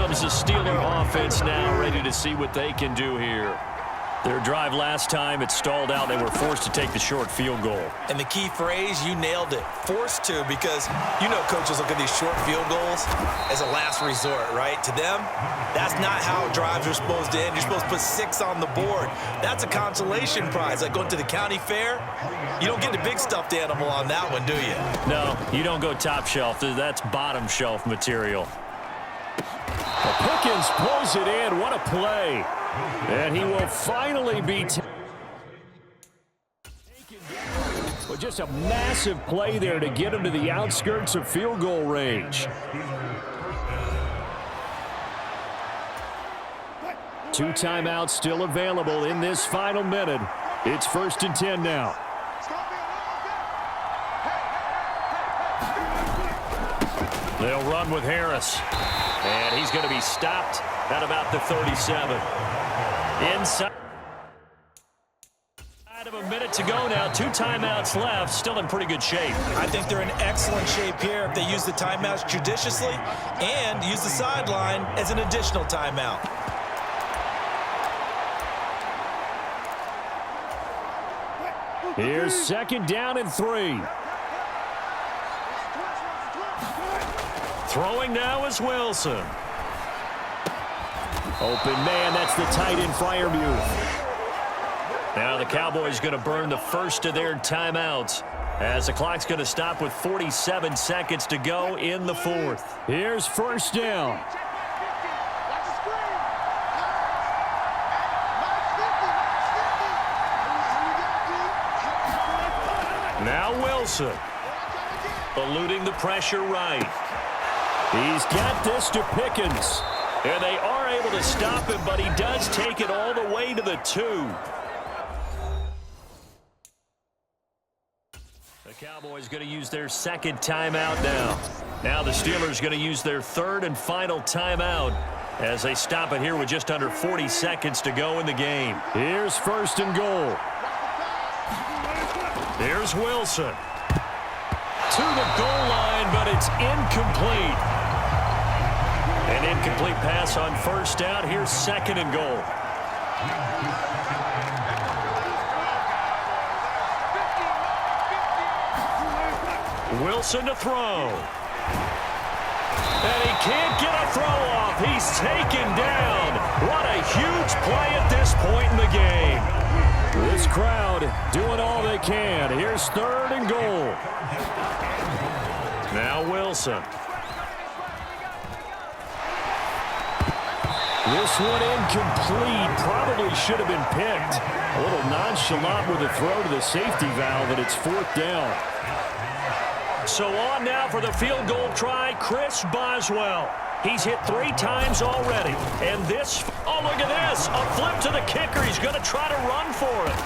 comes the Steeler offense now, ready to see what they can do here. Their drive last time, it stalled out. They were forced to take the short field goal. And the key phrase, you nailed it, forced to, because you know coaches look at these short field goals as a last resort, right? To them, that's not how drives are supposed to end. You're supposed to put 6 on the board. That's a consolation prize, like going to the county fair. You don't get the big stuffed animal on that one, do you? No, you don't go top shelf. That's bottom shelf material. Pickens pulls it in. What a play. And he will finally be taken down. Well, just a massive play there to get him to the outskirts of field goal range. 2 timeouts still available in this final minute. It's 1st and 10 now. They'll run with Harris. And he's going to be stopped at about the 37. Inside of a minute to go now. 2 timeouts left. Still in pretty good shape. I think they're in excellent shape here if they use the timeouts judiciously and use the sideline as an additional timeout. Here's 2nd down and 3. Throwing now is Wilson. Open man, that's the tight end Freiermuth. Now the Cowboys going to burn the first of their timeouts as the clock's going to stop with 47 seconds to go in the 4th. Here's 1st down. Now Wilson. Eluding the pressure right. He's got this to Pickens. And they are able to stop him, but he does take it all the way to the 2. The Cowboys going to use their 2nd timeout now. Now the Steelers going to use their 3rd and final timeout as they stop it here with just under 40 seconds to go in the game. Here's 1st and goal. Here's Wilson. To the goal line, but it's incomplete. An incomplete pass on 1st down. Here's 2nd and goal. Wilson to throw. And he can't get a throw off. He's taken down. What a huge play at this point in the game. This crowd doing all they can. Here's 3rd and goal. Now Wilson. This one incomplete. Probably should have been picked. A little nonchalant with a throw to the safety valve, and it's 4th down. So on now for the field goal try, Chris Boswell. He's hit 3 times already. And this, oh, look at this. A flip to the kicker. He's going to try to run for it.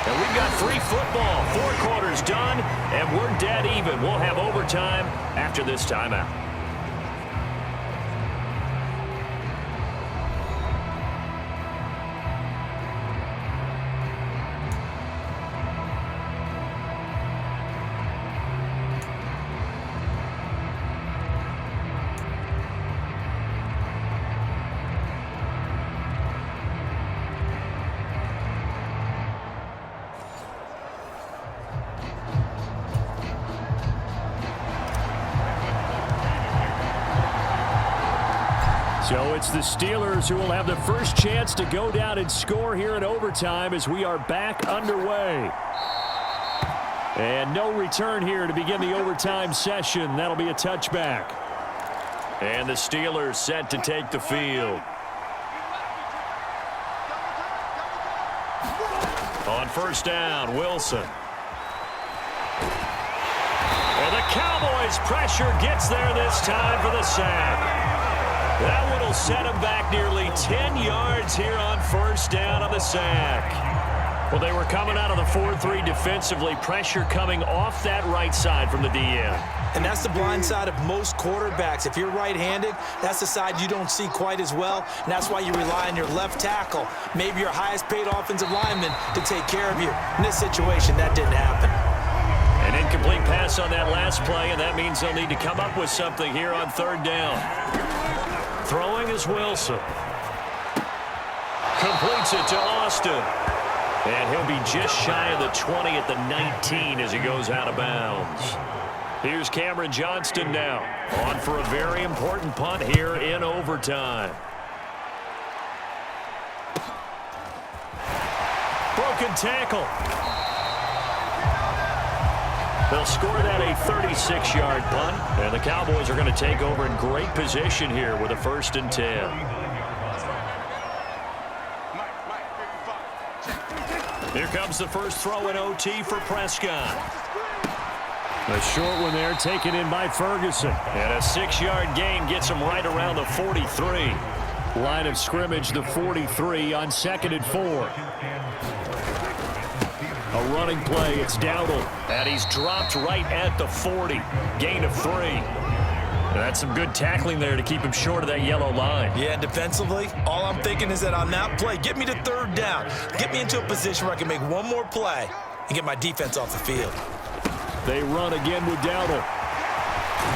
And we've got free football. 4 quarters done, and we're dead even. We'll have overtime after this timeout. So it's the Steelers who will have the first chance to go down and score here in overtime as we are back underway. And no return here to begin the overtime session. That'll be a touchback. And the Steelers set to take the field. On 1st down, Wilson. And the Cowboys pressure gets there this time for the sack. That one will set him back nearly 10 yards here on 1st down on the sack. Well, they were coming out of the 4-3 defensively. Pressure coming off that right side from the DN. And that's the blind side of most quarterbacks. If you're right-handed, that's the side you don't see quite as well, and that's why you rely on your left tackle, maybe your highest-paid offensive lineman, to take care of you. In this situation, that didn't happen. An incomplete pass on that last play, and that means they'll need to come up with something here on third down. Throwing is Wilson. Completes it to Austin. And he'll be just shy of the 20 at the 19 as he goes out of bounds. Here's Cameron Johnston now, on for a very important punt here in overtime. Broken tackle. They'll score that a 36-yard punt, and the Cowboys are going to take over in great position here with a 1st and 10. Here comes the first throw in OT for Prescott. A short one there taken in by Ferguson. And a 6-yard gain gets him right around the 43. Line of scrimmage, the 43 on 2nd and 4. A running play, it's Dowdle. And he's dropped right at the 40. Gain of 3. That's some good tackling there to keep him short of that yellow line. Yeah, and defensively, all I'm thinking is that on that play, get me to 3rd down. Get me into a position where I can make one more play and get my defense off the field. They run again with Dowdle.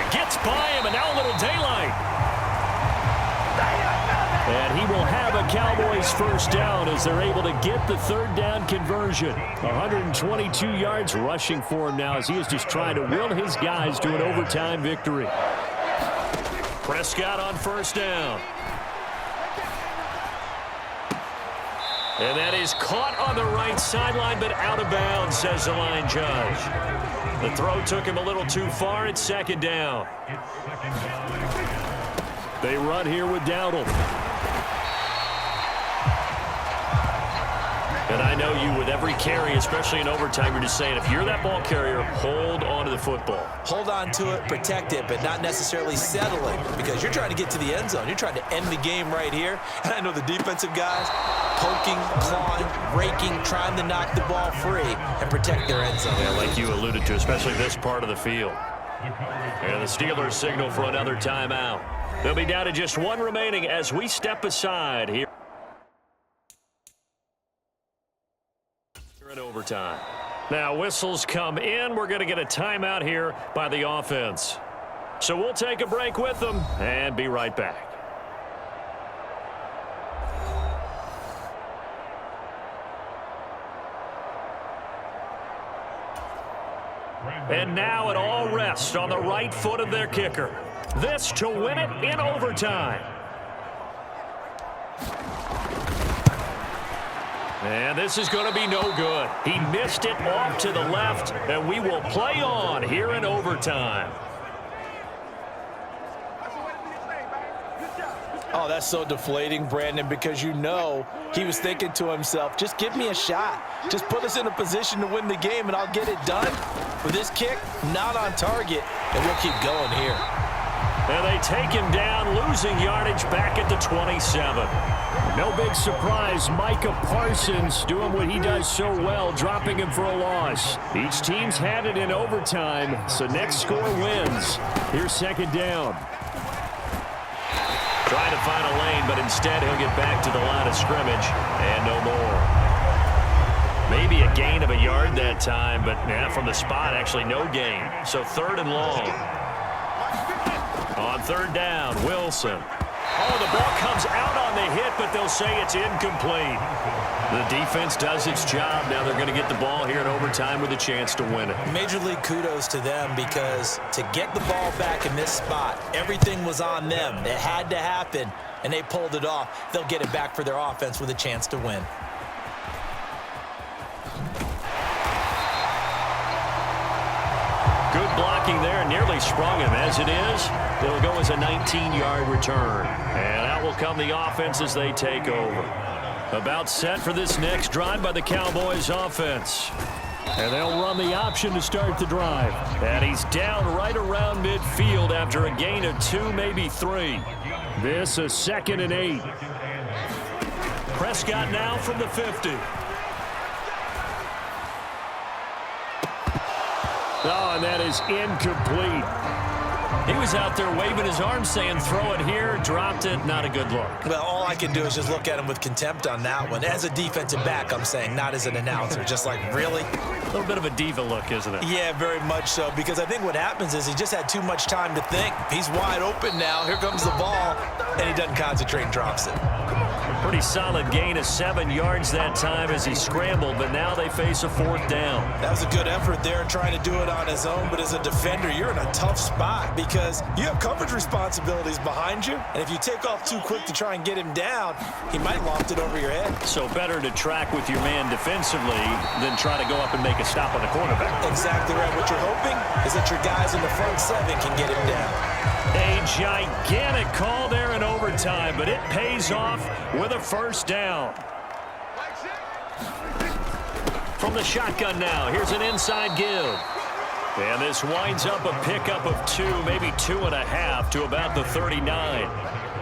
It gets by him, and now a little daylight. And he will have a Cowboys 1st down as they're able to get the 3rd down conversion. 122 yards rushing for him now as he is just trying to will his guys to an overtime victory. Prescott on 1st down. And that is caught on the right sideline, but out of bounds, says the line judge. The throw took him a little too far. It's 2nd down. They run here with Dowdle. And I know you, with every carry, especially in overtime, you're just saying, if you're that ball carrier, hold on to the football. Hold on to it, protect it, but not necessarily settle it, because you're trying to get to the end zone. You're trying to end the game right here. And I know the defensive guys poking, clawing, raking, trying to knock the ball free and protect their end zone. Yeah, like you alluded to, especially this part of the field. And the Steelers signal for another timeout. They'll be down to just 1 remaining as we step aside here in overtime. Now whistles come in. We're going to get a timeout here by the offense. So we'll take a break with them and be right back. And now it all rests on the right foot of their kicker. This to win it in overtime. And this is going to be no good. He missed it off to the left, and we will play on here in overtime. Oh, that's so deflating, Brandon, because you know he was thinking to himself, just give me a shot. Just put us in a position to win the game, and I'll get it done. With this kick, not on target, and we'll keep going here. And they take him down, losing yardage back at the 27. No big surprise, Micah Parsons doing what he does so well, dropping him for a loss. Each team's had it in overtime, so next score wins. Here's 2nd down. Trying to find a lane, but instead he'll get back to the line of scrimmage, and no more. Maybe a gain of a yard that time, but from the spot, actually no gain. So 3rd and long. On 3rd down, Wilson. Oh, the ball comes out on the hit, but they'll say it's incomplete. The defense does its job. Now they're going to get the ball here in overtime with a chance to win it. Major league kudos to them, because to get the ball back in this spot, everything was on them. It had to happen, and they pulled it off. They'll get it back for their offense with a chance to win. Good blocking there, nearly sprung him. As it is, it'll go as a 19-yard return. And out will come the offense as they take over. About set for this next drive by the Cowboys offense. And they'll run the option to start the drive. And he's down right around midfield after a gain of 2, maybe 3. This a 2nd and 8. Prescott now from the 50. Oh, and that is incomplete. He was out there waving his arms saying, throw it here, dropped it, not a good look. Well, all I can do is just look at him with contempt on that one. As a defensive back, I'm saying, not as an announcer. Just like, really? A little bit of a diva look, isn't it? Yeah, very much so, because I think what happens is he just had too much time to think. He's wide open now. Here comes the ball, and he doesn't concentrate and drops it. Pretty solid gain of 7 yards that time as he scrambled, but now they face a 4th down. That was a good effort there trying to do it on his own, but as a defender, you're in a tough spot because you have coverage responsibilities behind you, and if you take off too quick to try and get him down, he might loft it over your head. So better to track with your man defensively than try to go up and make a stop on the quarterback. Exactly right. What you're hoping is that your guys in the front 7 can get him down. A gigantic call there in overtime, but it pays off with a 1st down. From the shotgun now, here's an inside give. And this winds up a pickup of 2, maybe 2.5 to about the 39.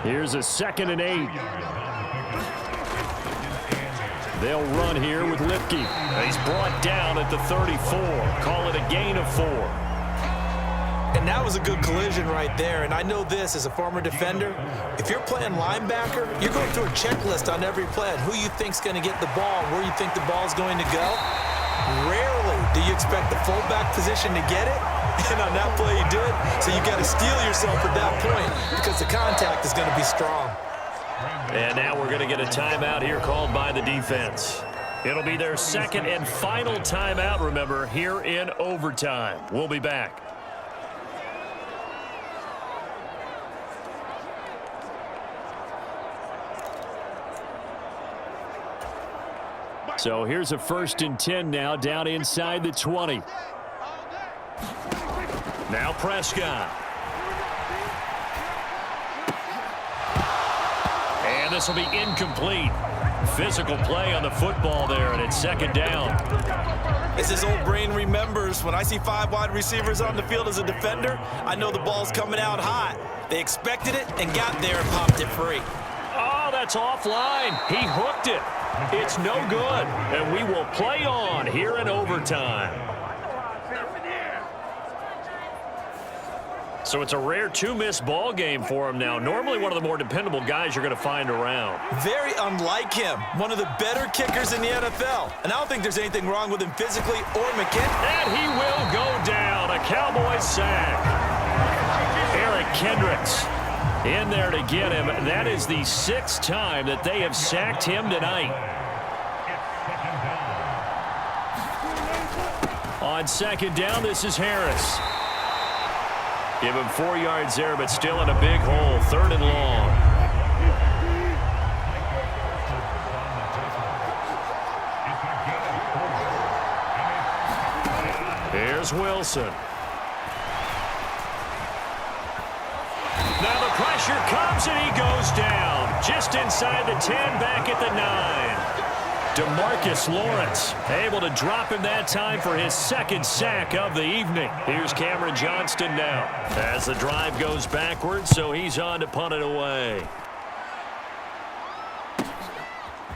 Here's a 2nd and 8. They'll run here with Lipke. He's brought down at the 34. Call it a gain of 4. And that was a good collision right there. And I know this as a former defender. If you're playing linebacker, you're going through a checklist on every play on who you think's going to get the ball, where you think the ball's going to go. Rarely do you expect the fullback position to get it. And on that play, you did. So you got to steel yourself at that point because the contact is going to be strong. And now we're going to get a timeout here called by the defense. It'll be their 2nd and final timeout, remember, here in overtime. We'll be back. So here's a 1st and 10 now down inside the 20. Now Prescott. And this will be incomplete. Physical play on the football there, and it's 2nd down. As his old brain remembers, when I see 5 wide receivers on the field as a defender, I know the ball's coming out hot. They expected it and got there and popped it free. Oh, that's offline. He hooked it. It's no good, and we will play on here in overtime. So it's a rare 2-miss ball game for him now. Normally one of the more dependable guys you're going to find around. Very unlike him. One of the better kickers in the NFL. And I don't think there's anything wrong with him physically or mechanically. And he will go down. A Cowboys sack. Eric Kendricks in there to get him. That is the 6th time that they have sacked him tonight. On 2nd down, this is Harris. Give him 4 yards there, but still in a big hole. 3rd and long. Here's Wilson. Now the pressure comes and he goes down. Just inside the 10, back at the 9. DeMarcus Lawrence able to drop him that time for his 2nd sack of the evening. Here's Cameron Johnston now as the drive goes backwards, so he's on to punt it away.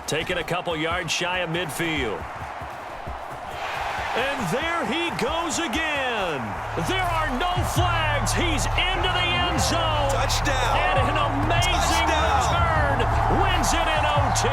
Taking a couple yards shy of midfield. And there he goes again. There are no flags. He's into the end zone. Touchdown. And an amazing return. Wins it in OT.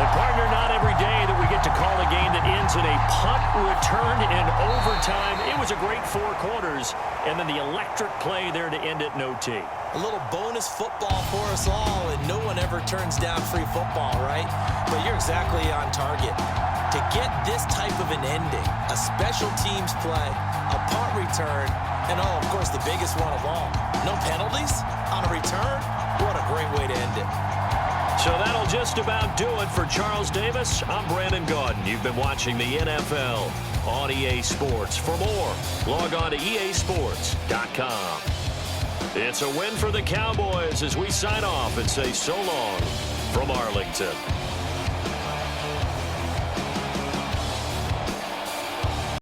The partner, not every day that we get to call a game that ends in a punt return in overtime. It was a great 4 quarters, and then the electric play there to end it in OT. A little bonus football for us all, and no one ever turns down free football, right? But you're exactly on target. To get this type of an ending, a special teams play, a punt return, and of course, the biggest one of all, no penalties on a return, what a great way to end it. So that'll just about do it for Charles Davis. I'm Brandon Gaudin. You've been watching the NFL on EA Sports. For more, log on to easports.com. It's a win for the Cowboys as we sign off and say so long from Arlington.